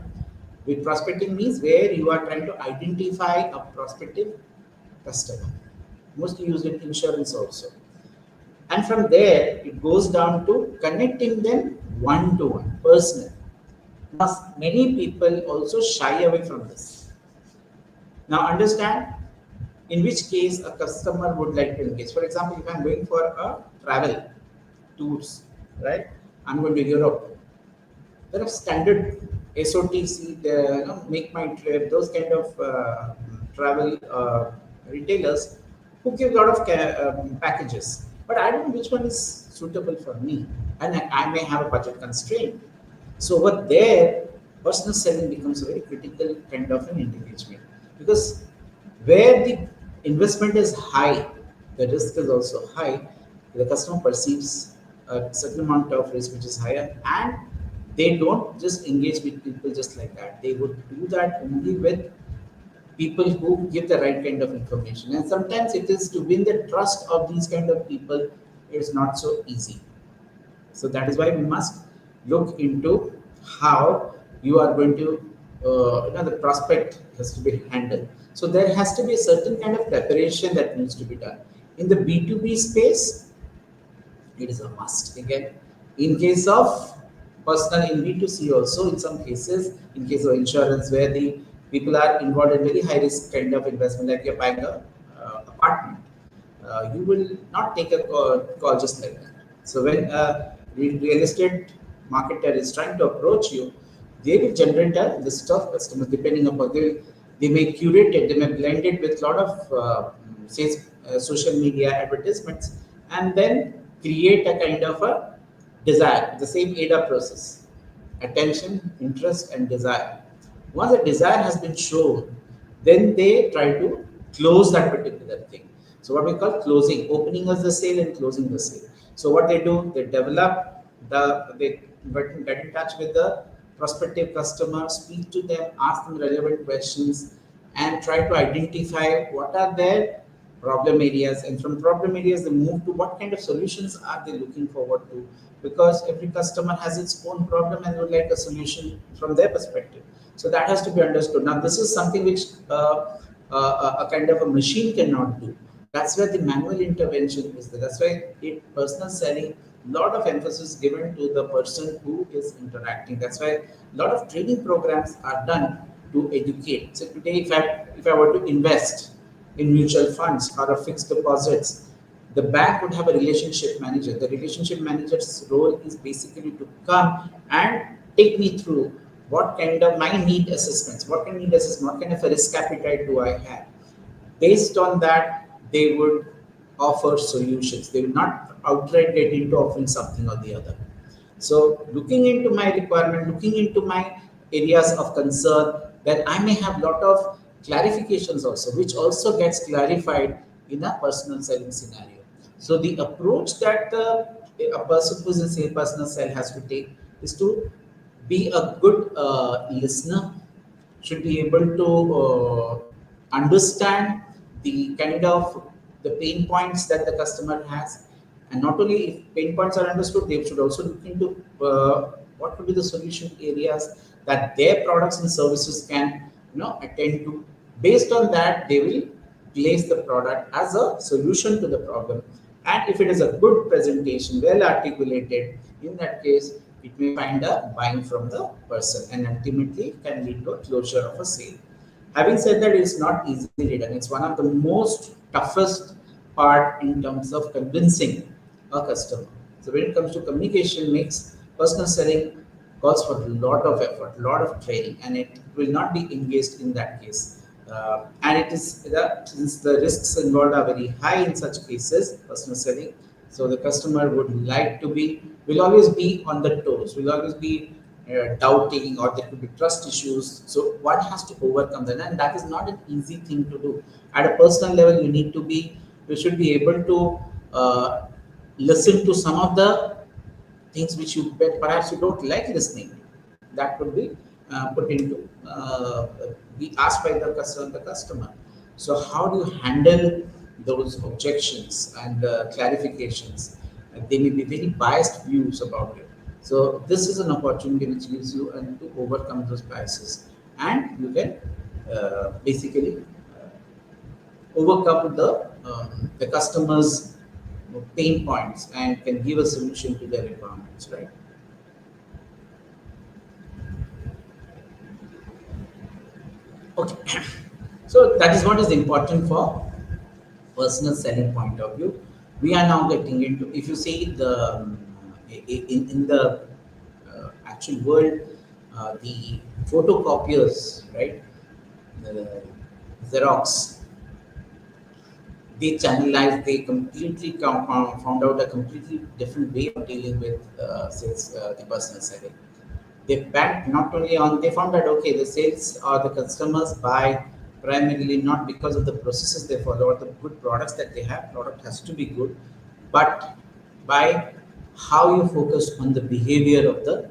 With prospecting means where you are trying to identify a prospective customer. Mostly used in insurance also. And from there, it goes down to connecting them one to one, personal. Now, many people also shy away from this. Now, understand in which case a customer would like to engage. For example, if I'm going for a travel tours, right? I'm going to Europe. There are standard SOTC, make my trip, those kind of travel retailers who give a lot of packages. But I don't know which one is suitable for me, and I may have a budget constraint. So over there, personal selling becomes a very critical kind of an engagement because where the investment is high, the risk is also high. The customer perceives a certain amount of risk which is higher, and they don't just engage with people just like that. They would do that only with people who give the right kind of information. And sometimes it is to win the trust of these kind of people, it's not so easy. So that is why we must look into how you are going to, the prospect has to be handled. So there has to be a certain kind of preparation that needs to be done. In the B2B space, it is a must. Again, in case of personal in B2C also, in some cases, in case of insurance, where the people are involved in very high risk kind of investment, like you're buying a apartment, you will not take a call just like that. So when a real estate marketer is trying to approach you, they will generate a list of customers depending upon they may curate it, they may blend it with a lot of say social media advertisements, and then create a kind of a desire, the same ADA process: attention, interest, and desire. Once the desire has been shown, then they try to close that particular thing. So what we call closing, opening of the sale and closing the sale. So what they do, they develop they get in touch with the prospective customer, speak to them, ask them relevant questions, and try to identify what are their problem areas, and from problem areas they move to what kind of solutions are they looking forward to, because every customer has its own problem and would like a solution from their perspective. So that has to be understood. Now this is something which a kind of a machine cannot do. That's where the manual intervention is there. That's why personal selling, lot of emphasis given to the person who is interacting. That's why a lot of training programs are done to educate. So today, if I were to invest in mutual funds or a fixed deposits, the bank would have a relationship manager. The relationship manager's role is basically to come and take me through what kind of my need assessments, what kind of a risk appetite do I have. Based on that, they would offer solutions. They will not outright get into offering something or the other. So looking into my requirement, looking into my areas of concern, then I may have lot of clarifications also, which also gets clarified in a personal selling scenario. So the approach that a person who's in say personal sell has to take is to be a good listener, should be able to understand the kind of the pain points that the customer has, and not only if pain points are understood, they should also look into what could be the solution areas that their products and services can attend to. Based on that, they will place the product as a solution to the problem, and if it is a good presentation, well articulated, in that case it may find a buying from the person and ultimately can lead to a closure of a sale. Having said that, it's not easily done. It's one of the most toughest part in terms of convincing a customer. So when it comes to communication mix, personal selling calls for a lot of effort, a lot of training, and it will not be engaged in that case. And it is that since the risks involved are very high in such cases, personal selling, so the customer would like to be, will always be on the toes, will always be doubting, or there could be trust issues. So one has to overcome that, and that is not an easy thing to do. At a personal level, you should be able to listen to some of the things which perhaps you don't like listening. That could be put into be asked by the customer. So how do you handle those objections and clarifications? They may be very biased views about it. So this is an opportunity which gives you and to overcome those biases, and you can basically overcome the customers pain points and can give a solution to their requirements, right? Okay, so that is what is important for personal selling point of view. We are now getting into, if you see the in the actual world, the photocopiers, right? The Xerox, they channelized, they completely found out a completely different way of dealing with sales, the personal selling. They banked not only on, they found that okay, the sales or the customers buy primarily not because of the processes they follow or the good products that they have. Product has to be good, but by how you focus on the behavior of the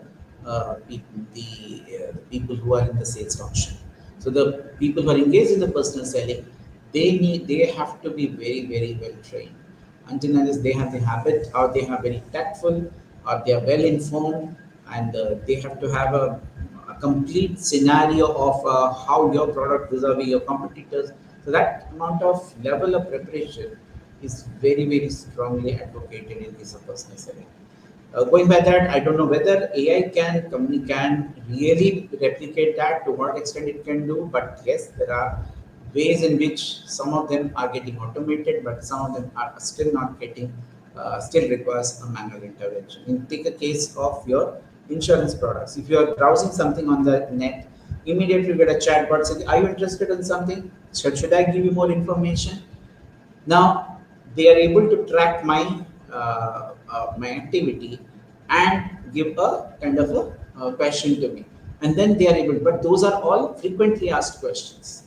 the people who are in the sales function. So the people who are engaged in the personal selling, they have to be very well trained. Until unless they have the habit or they are very tactful or they are well informed, and they have to have a complete scenario of how your product vis-a-vis your competitors. So that amount of level of preparation is very strongly advocated in this personal selling. Going by that, I don't know whether AI can really replicate that, to what extent it can do. But yes, there are ways in which some of them are getting automated, but some of them are still not getting, still requires a manual intervention. Take a case of your insurance products. If you are browsing something on the net, immediately you get a chatbot saying, "Are you interested in something? Should I give you more information?" Now they are able to track my activity and give a kind of a question to me, and then they are able. But those are all frequently asked questions.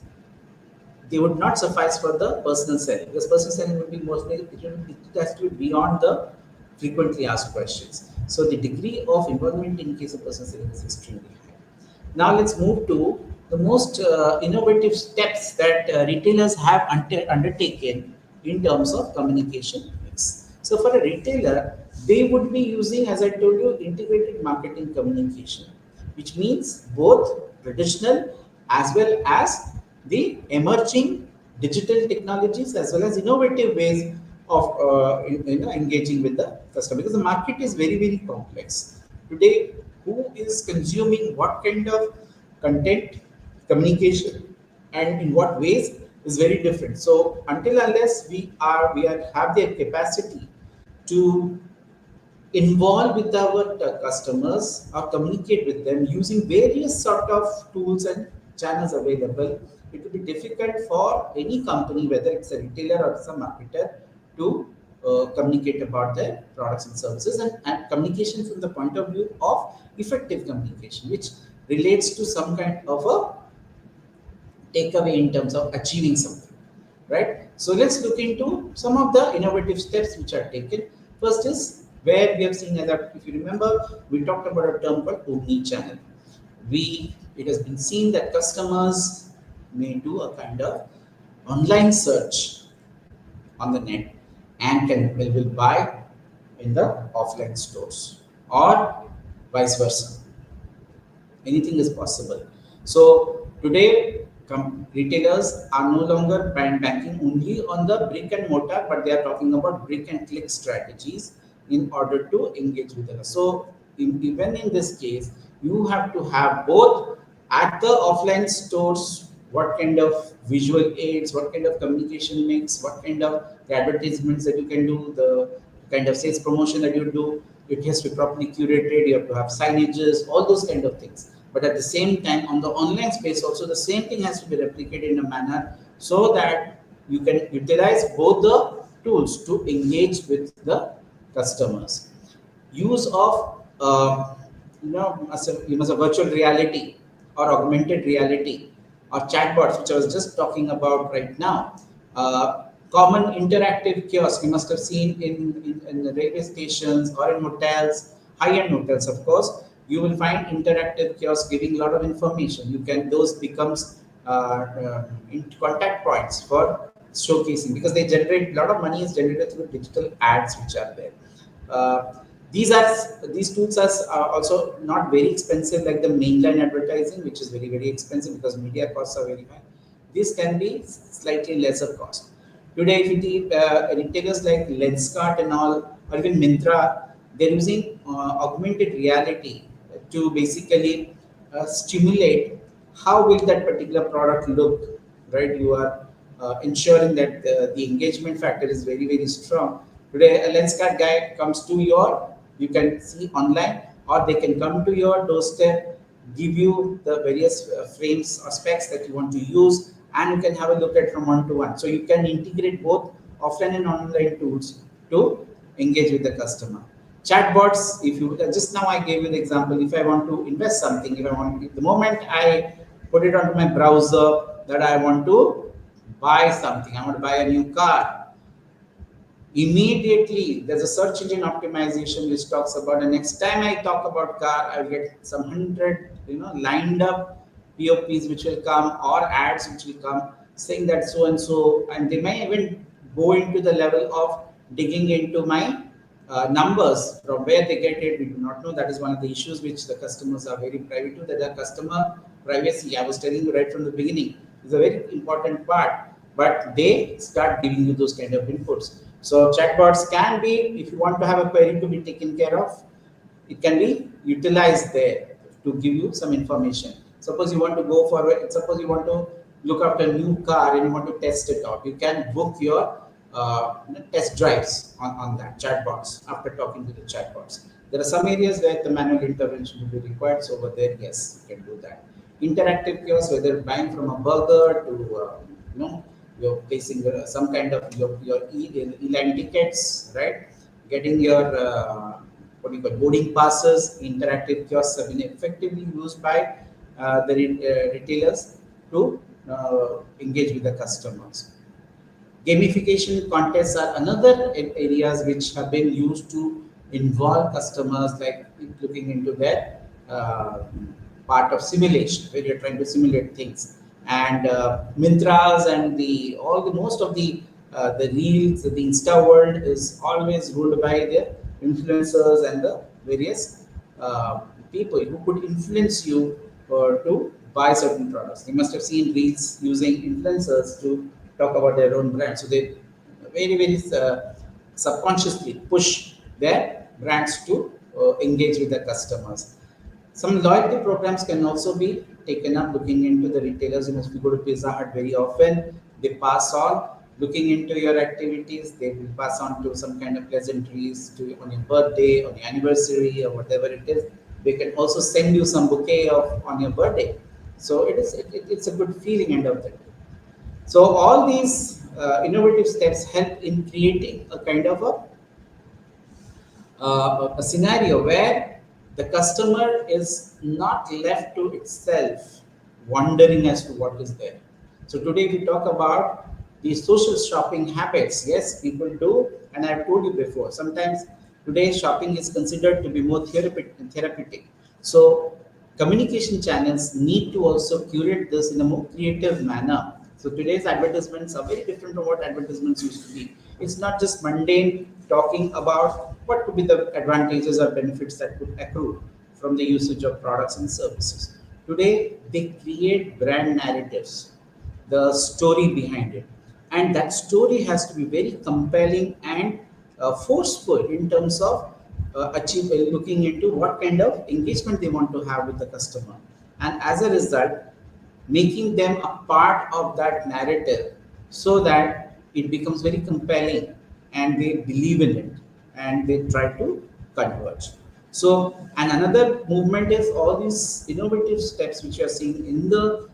They would not suffice for the personal selling, because personal selling would be mostly it has to be beyond the frequently asked questions. So the degree of involvement in case of personal selling is extremely high. Now let's move to the most innovative steps that retailers have undertaken in terms of communication mix. So for a retailer, they would be using, as I told you, integrated marketing communication, which means both traditional as well as the emerging digital technologies as well as innovative ways of engaging with the customer, because the market is very complex today. Who is consuming what kind of content, communication, and in what ways is very different. So until unless we are have the capacity to involve with our customers or communicate with them using various sort of tools and channels available, it will be difficult for any company, whether it's a retailer or some marketer, to communicate about their products and services, and communication from the point of view of effective communication, which relates to some kind of a takeaway in terms of achieving something, right? So let's look into some of the innovative steps which are taken. First is where we have seen that, if you remember, we talked about a term called omni-channel. It has been seen that customers may do a kind of online search on the net and will buy in the offline stores, or vice versa. Anything is possible. So today, retailers are no longer banking only on the brick and mortar, but they are talking about brick and click strategies in order to engage with us. So even in this case, you have to have both at the offline stores, what kind of visual aids, what kind of communication mix, what kind of the advertisements that you can do, the kind of sales promotion that you do. It has to be properly curated. You have to have signages, all those kind of things. But at the same time, on the online space, also the same thing has to be replicated in a manner so that you can utilize both the tools to engage with the customers. Use of as a virtual reality or augmented reality or chatbots, which I was just talking about right now. Common interactive kiosk you must have seen in the railway stations or in hotels, high-end hotels, of course. You will find interactive kiosks giving a lot of information. You can those becomes in contact points for showcasing, because they generate a lot of money is generated through digital ads which are there. Uh, these tools are also not very expensive like the mainline advertising, which is very expensive because media costs are very high. This can be slightly lesser cost. Today, if you see retailers like Lenskart and all, or even Mintra, they're using augmented reality to basically stimulate how will that particular product look, right? You are ensuring that the engagement factor is very, very strong. Today, a Lenskart guy comes to your, you can see online, or they can come to your doorstep, give you the various frames or specs that you want to use, and you can have a look at from one to one. So you can integrate both offline and online tools to engage with the customer. Chatbots, if you just now I gave you the example, if I want to invest something, if I want, the moment I put it onto my browser that I want to buy something, I want to buy a new car, immediately there's a search engine optimization which talks about, the next time I talk about car, I'll get some hundred lined up pops which will come, or ads which will come saying that so and so, and they may even go into the level of digging into my numbers from where they get it. We do not know. That is one of the issues which the customers are very privy to, that the customer privacy, I was telling you right from the beginning, is a very important part, but they start giving you those kind of inputs. So chatbots can be, if you want to have a query to be taken care of, it can be utilized there to give you some information. Suppose you want to go for, suppose you want to look after a new car and you want to test it out, you can book your test drives on that chatbots after talking to the chatbots. There are some areas where the manual intervention will be required, so over there, yes, you can do that. Interactive kiosks, whether buying from a burger to, you're placing some kind of your e-line tickets, right? Getting your what do you call boarding passes. Interactive kiosks have been effectively used by the retailers to engage with the customers. Gamification contests are another areas which have been used to involve customers, like looking into their part of simulation, where you're trying to simulate things. And Mintras and the all the most of the reels, the Insta world is always ruled by the influencers and the various uh, people who could influence you to buy certain products. You must have seen reels using influencers to talk about their own brand. So they very, very subconsciously push their brands to engage with the customers. Some loyalty programs can also be taken up, looking into the retailers. You must be go to Pizza Hut very often. They pass on looking into your activities. They will pass on to some kind of pleasantries to on your birthday, on your anniversary, or whatever it is. They can also send you some bouquet of on your birthday. So it's a good feeling end of the day. So all these innovative steps help in creating a kind of a scenario where the customer is not left to itself wondering as to what is there. So today we talk about the social shopping habits. Yes, people do, and I've told you before. Sometimes today shopping is considered to be more therapeutic. So communication channels need to also curate this in a more creative manner. So today's advertisements are very different from what advertisements used to be. It's not just mundane talking about what could be the advantages or benefits that could accrue from the usage of products and services. Today, they create brand narratives, the story behind it. And that story has to be very compelling and forceful in terms of looking into what kind of engagement they want to have with the customer. And as a result, making them a part of that narrative so that it becomes very compelling and they believe in it and they try to converge. So, and another movement is all these innovative steps which you are seeing in the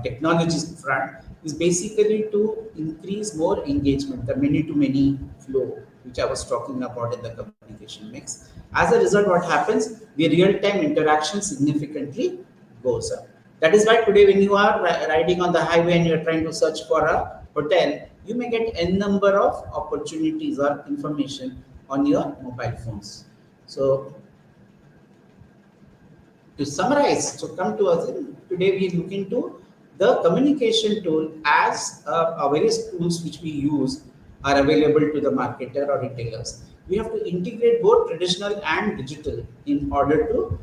technology front is basically to increase more engagement, the many to many flow, which I was talking about in the communication mix. As a result, what happens? The real time interaction significantly goes up. That is why today, when you are riding on the highway and you're trying to search for a hotel, you may get n number of opportunities or information on your mobile phones. So to summarize, so come to us. Today we look into the communication tool as various tools which we use are available to the marketer or retailers. We have to integrate both traditional and digital in order to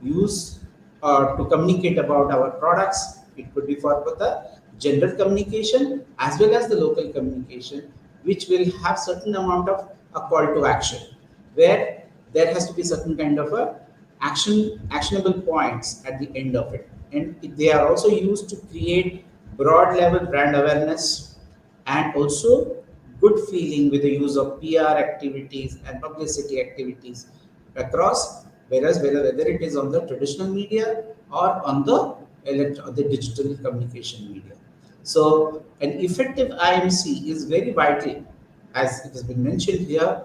use or to communicate about our products. It could be for the general communication as well as the local communication, which will have certain amount of a call to action, where there has to be certain kind of a actionable points at the end of it, and they are also used to create broad level brand awareness and also good feeling with the use of PR activities and publicity activities across, whether it is on the traditional media or on the the digital communication media. So an effective IMC is very vital, as it has been mentioned here,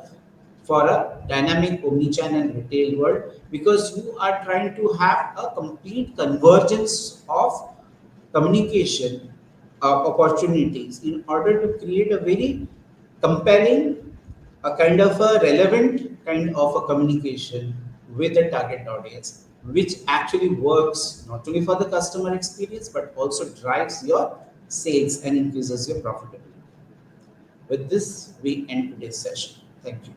for a dynamic omnichannel retail world, because you are trying to have a complete convergence of communication opportunities in order to create a very compelling, a kind of a relevant kind of a communication with the target audience, which actually works not only for the customer experience but also drives your sales and increases your profitability. With this, we end today's session. Thank you.